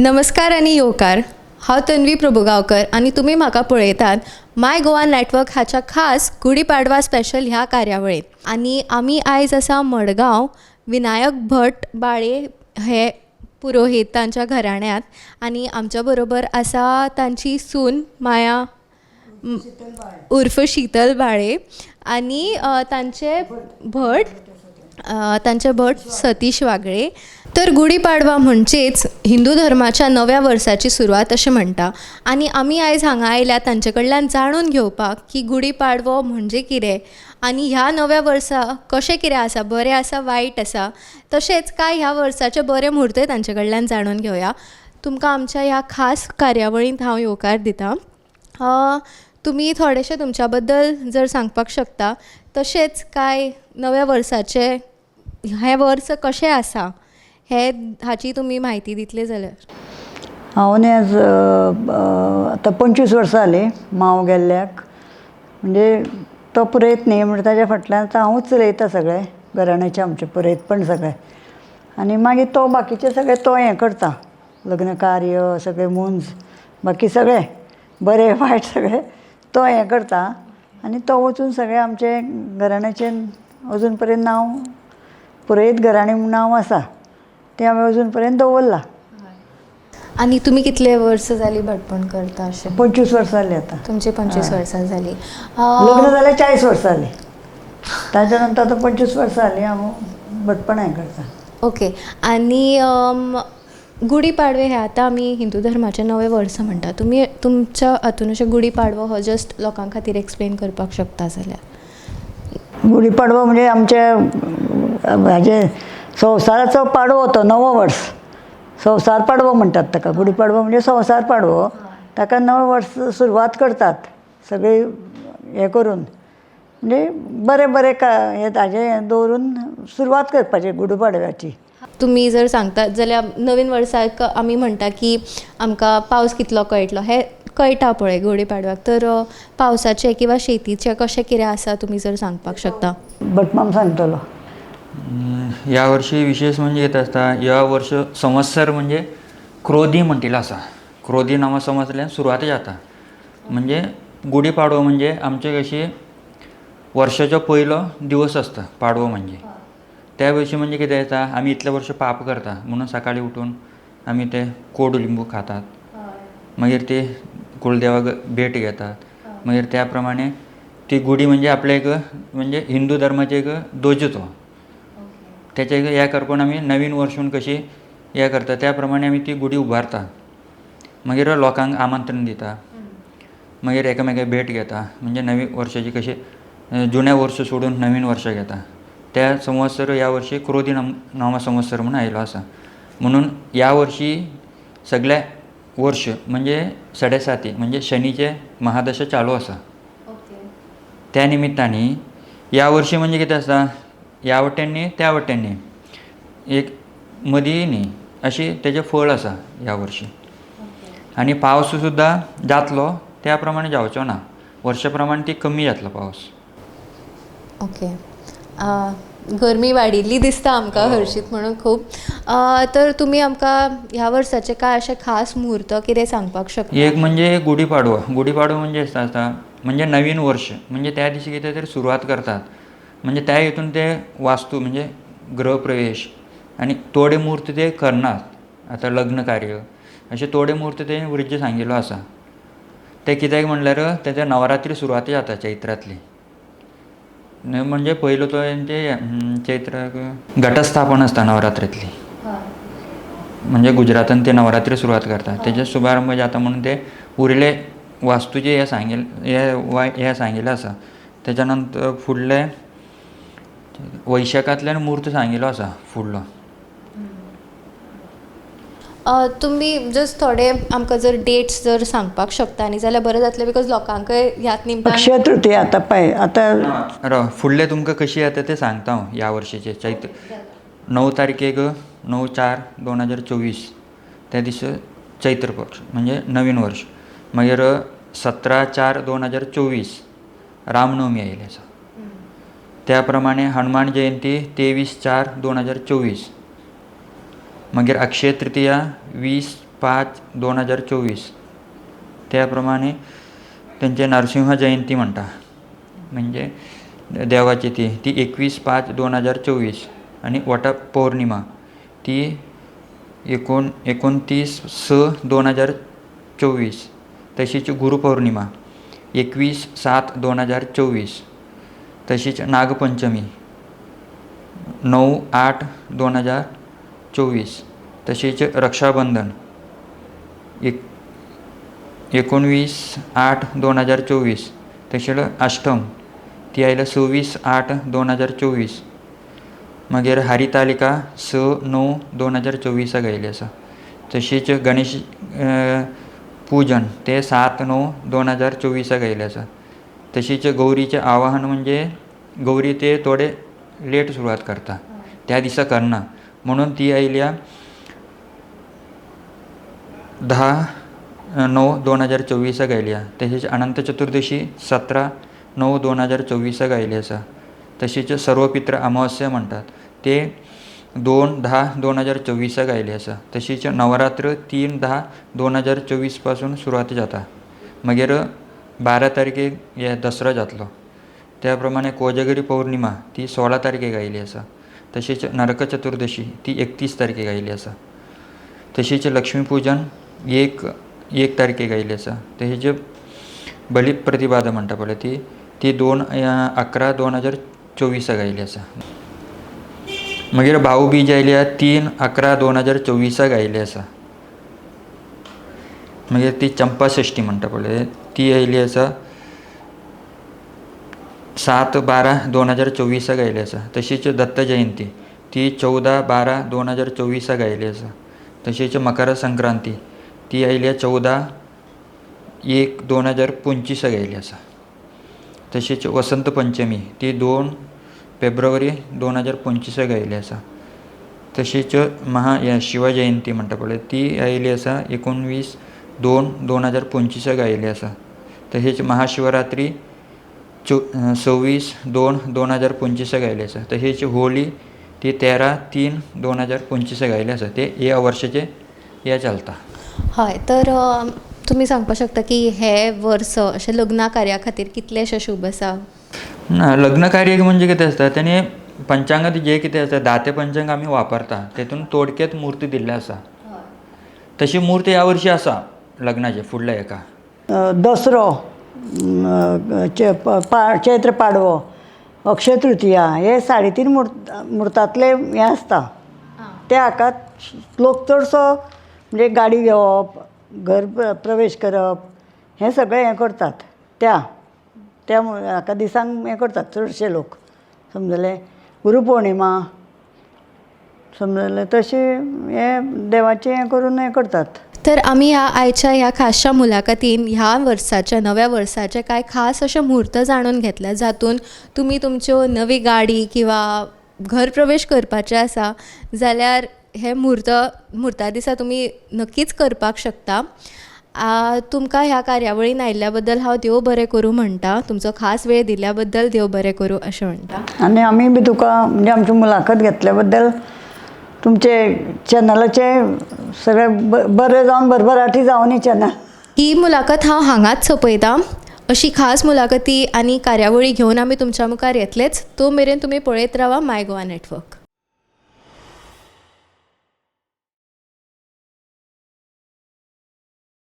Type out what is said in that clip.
नमस्कार आणि येवकार. हांव तन्वी प्रभुगांवकर आणि तुमी म्हाका पळयतात माय गोवा नेटवर्क हाच्या खास गुढीपाडवा स्पेशल ह्या कार्यावळींत. आणि आमी आयज आसा मडगांव विनायक भट बाळे हे पुरोहीत तांच्या घराण्यांत आणि आमच्या बरोबर आसा तांची सून माया उर्फ शीतल बाळे आणि तांचे भट सतीश वागळे. तर गुढीपाडवा म्हणजेच हिंदू धर्माच्या नव्या वर्साची सुरवात अशें म्हणटा. आनी आमी आयज हांगा आयल्यात तांचे कडल्यान जाणून घेवपाक की गुढीपाडवो म्हणजे कितें आनी ह्या नव्या वर्सा कशें कितें आसा, बरें आसा वायट आसा, तशेंच कांय ह्या वर्साचे बरे मुहूर्तय तांचे कडल्यान जाणून घेवया. तुमकां आमच्या ह्या खास कार्यावळींत हांव येवकार दितां. तुमी थोडेशें तुमच्या बद्दल जर सांगपाक शकता, तशेंच कांय नव्या वर्साचे हें वर्स कशें आसा हाची तुमी म्हायती दितले जाल्यार. हांव न्ही आज आतां 25 वर्सां जालीं मांव गेल्ल्याक. म्हणजे तो पुरयत न्ही म्हणजे ताच्या फाटल्यान आतां हांवूच चलयता सगळें घराण्याचें आमचें पुरयतपण सगळें. आनी मागीर तो बाकीचें सगळें तो हें करता, लग्न कार्य सगळें मुंज बाकी सगळें बरें वायट सगळें तो हें करता. आनी तो वचून सगळें आमचें घराण्याचें अजून पर्यंत नांव पुरयत घराणें म्हूण नांव आसा तें हांवें अजून पर्यंत दवरलां. आनी तुमी कितले वर्स जालीं भटपण करता अशें? 25 वर्सां जालीं आतां. तुमची 25 वर्सां जालीं. लग्न जालें 40 वर्सां जालीं. ताच्या नंतर आतां 25 वर्सां जालीं हांव भटपण हें करता. ओके. आनी गुढीपाडवे हे आतां आमी हिंदू धर्माचें नवें वर्स म्हणटा. तुमी तुमच्या हातून अशें गुढीपाडवो हो जस्ट लोकां खातीर एक्सप्लेन करपाक शकता जाल्यार? गुढीपाडवो म्हणजे आमच्या हाजे संवसाराचो पाडवो तो नवो वर्स. संवसार पाडवो म्हणटात ताका. गुढीपाडवो म्हणजे संवसार पाडवो. ताका नवें वर्स सुरवात करतात सगळीं हें करून. म्हणजे बरें बरें हें ताजें हें दवरून सुरवात करपाची गुढीपाडव्याची. तुमी जर सांगतात जाल्यार नवीन वर्साक आमी म्हणटा की आमकां पावस कितलो कळटलो हें कळटा पळय गुढीपाडव्याक. तर पावसाचें किंवा शेतीचें कशें कितें आसा तुमी जर सांगपाक शकता? भटमाम सांगतलो. या वर्षी विशेष म्हणजे येत आसता. ह्या वर्ष संवत्सर म्हणजे क्रोधी म्हणटिलो आसा. क्रोधी नांवा संवत्सरांतल्यान सुरवात जाता. म्हणजे गुढीपाडवो म्हणजे आमचे कशी वर्साचो पयलो दिवस आसता पाडवो म्हणजे. त्या वर्षी म्हणजे कितें जाता, आमी इतले वर्ष पाप करता म्हणून सकाळीं उठून आमी ते कोडू लिंबू खातात. मागीर ते कुलदेवाक भेट घेतात. मागीर त्या प्रमाणे ती गुढी म्हणजे आपले एक म्हणजे हिंदू धर्माचे एक ध्वज तो. त्याचे हें करपून आमी नवीन वर्स म्हणून कशी हें करता त्या प्रमाणे आमी ती गुढी उबारता. मागीर लोकांक आमंत्रण दिता. मागीर एकामेकाक भेट घेता. म्हणजे नवीन वर्साची कशी जुन्या वर्स सोडून नवीन वर्स घेता. त्या संवत्सर ह्या वर्षी क्रोधी नांवा संवत्सर म्हणून आयलो आसा. म्हणून ह्या वर्षी सगळ्या वर्ष म्हणजे 7.5 म्हणजे शनीचे महादशा चालू आसा. त्या निमित्तानी ह्या वर्षी म्हणजे कितें आसा, ह्या वटेन न्ही त्या वटेन न्ही एक मदीं न्ही अशी तेजें फळ आसा ह्या वर्षी. आनी पावस सुद्दां जातलो त्या प्रमाणे जावचो ना. वर्शा प्रमाणे ती कमी जातलो पावस. ओके. गरमी वाडिल्ली दिसता आमकां हरशीत म्हणून खूब. तर तुमी आमकां ह्या वर्साचे कांय अशे खास मुहूर्त कितें सांगपाक शकता? एक म्हणजे गुढीपाडवो. गुढीपाडवो म्हणजे आसता म्हणजे नवीन वर्ष. म्हणजे त्या दिशी कितें तरी सुरवात करतात. म्हणजे त्या हितून ते वास्तू म्हणजे गृहप्रवेश आनी थोडे मुहूर्त ते करनात. आतां लग्न कार्य अशे थोडे मुहूर्त ते वृत्ती सांगिल्लो आसा. ते कित्याक म्हणल्यार तेच्या नवरात्री सुरवाती जाता चैत्रांतली. म्हणजे पयलो तो ते चैत्राक घटस्थापन आसता नवरात्रेंतली. म्हणजे गुजरातान ते नवरात्री सुरवात करता. तेजे शुभारंभ जाता म्हणून ते उरिल्ले वास्तूचे हें सांगिल्लें आसा. तेच्या नंतर फुडले वैशाखांतल्यान मुहूर्त सांगिल्लो आसा फुडलो. तुमी जस्ट थोडे आमकां जर डेट्स जर सांगपाक शकता न्ही जाल्यार बरें जातलें. बिकॉज लोकांकय ह्याच निमतान अक्षय तृतीया आतां पळय आतां फुडले तुमकां कशी येता ते सांगता हांव. ह्या वर्षीचे 9 तारखेक 9/4/2024 त्या दिसा चैत्र पक्ष म्हणजे नवीन वर्ष. मागीर 17/4/2024 रामनवमी आयली आसा. त्या प्रमाणे हनुमान जयंती 23/4/2024. मागीर अक्षय तृतीया 20 21/5/2024 त्याप्रमाणे त्यांचे नरसिंह जयंती म्हणटा म्हणजे देवाची ती 21/5/2024 आणि वटपौर्णिमा ती 29/6/2024 तशीच गुरुपौर्णिमा 21/7/2024 तशीच नागपंचमी 9/8/2024 तसेच रक्षाबंधन 19/8/2024 तसेच अष्टम ती आयला 26/8/2024 मागीर हरितालिका 6/9/2024 गायली आसा तशीच गणेश पूजन ते 7/9/2024 गायले आसा तशीच गौरीचे आवाहन म्हणजे गौरी ते थोडे लेट सुरवात करता त्या दिसा करना म्हणून ती आयल्या 10/9/2024 गायली तशीच अनंत चतुर्दशी 17/9/2024 गायली आसा तशीच सर्वपित्र अमावस्या म्हणटात ते 2/10/2024 गायली आसा तशीच नवरात्र 3/10/2024 पासून सुरवात जाता मागीर 12 तारखेक हे दसरो जातलो त्या प्रमाणे कोजागिरी पौर्णिमा ती 16 तारखेक आयली आसा तशीच नरक चतुर्दशी ती 31 तारखेक आयली आसा तशीच लक्ष्मीपूजन 1 तारखेक आयली आसा तशीच बलिप्रतिपदा म्हणटा पळय ती 2/11/2024 गायली आसा मागीर भाऊबीज आयल्या 3/11/2024 गायली आसा मागीर ती चंपाषष्ठी म्हणटा पळय ती आयली आसा 7/12/2024 गायली आसा तशीच दत्त जयंती ती 14/12/2024 गायली आसा तशीच मकर संक्रांती ती आयल्या 14/1/2025 गायली आसा तशीच वसंत पंचमी ती 2 फेब्रुवारी 2025 गायली आसा तशीच शिवजयंती म्हणटा पळय ती आयली आसा 19/2/2025 गायली आसा तशीच महाशिवरात्री 26/2/2025 गायली आसा तशीच होळी ती 13/3/2025 गायली आसा ते ह्या वर्षाचे हे चलता हय तर तुमी सांगपाक शकता की हे वर्स अशें लग्ना कार्या खातीर कितलेशे शुभ आसा ना लग्न कार्य म्हणजे कितें आसता तेणी पंचांगात जे कितें आसता दाते पंचांग आमी वापरता तेतून थोडक्यात मूर्ती दिल्ले आसा तशी मूर्ती ह्या वर्षी आसा लग्नाचे फुडल्या हेका दसरो चैत्र पाडवो अक्षय तृतीया हे 3.5 मुर्तांतले हे आसता त्या हाका लोक चडसो म्हणजे गाडी घेवप घर प्रवेश करप हें सगळें हें करतात त्या हाका दिसांक हें करतात चडशे लोक समजलें गुरुपौर्णिमा समजलें तशें हें देवाचें हें करून हें करतात तर आमी आयच्या ह्या खासच्या मुलाखतीन ह्या वर्साच्या नव्या वर्साचे कांय खास अशे मुहूर्त जाणून घेतले जातून तुमी तुमच्यो नवी गाडी किंवा घर प्रवेश करपाचें आसा जाल्यार हे मुहूर्ता दिसा तुमी नक्कीच करपाक शकता तुमकां ह्या कार्यावळीन आयिल्ल्या बद्दल हांव देव बरें करूं म्हणटा तुमचो खास वेळ दिल्ल्या बद्दल देव बरें करूं अशें म्हणटा आनी आमी बी तुका म्हणजे आमची मुलाखत घेतल्या बद्दल तुमचे चॅनलाचे सगळें बरें जावन भरभराटी जावं न्ही चॅनल ही मुलाखत हांव हांगाच सोंपयतां अशी खास मुलाखती आनी कार्यावळी घेवन आमी तुमच्या मुखार येतलेच तो मेरेन तुमी पळयत रावा माय गोवा नेटवर्क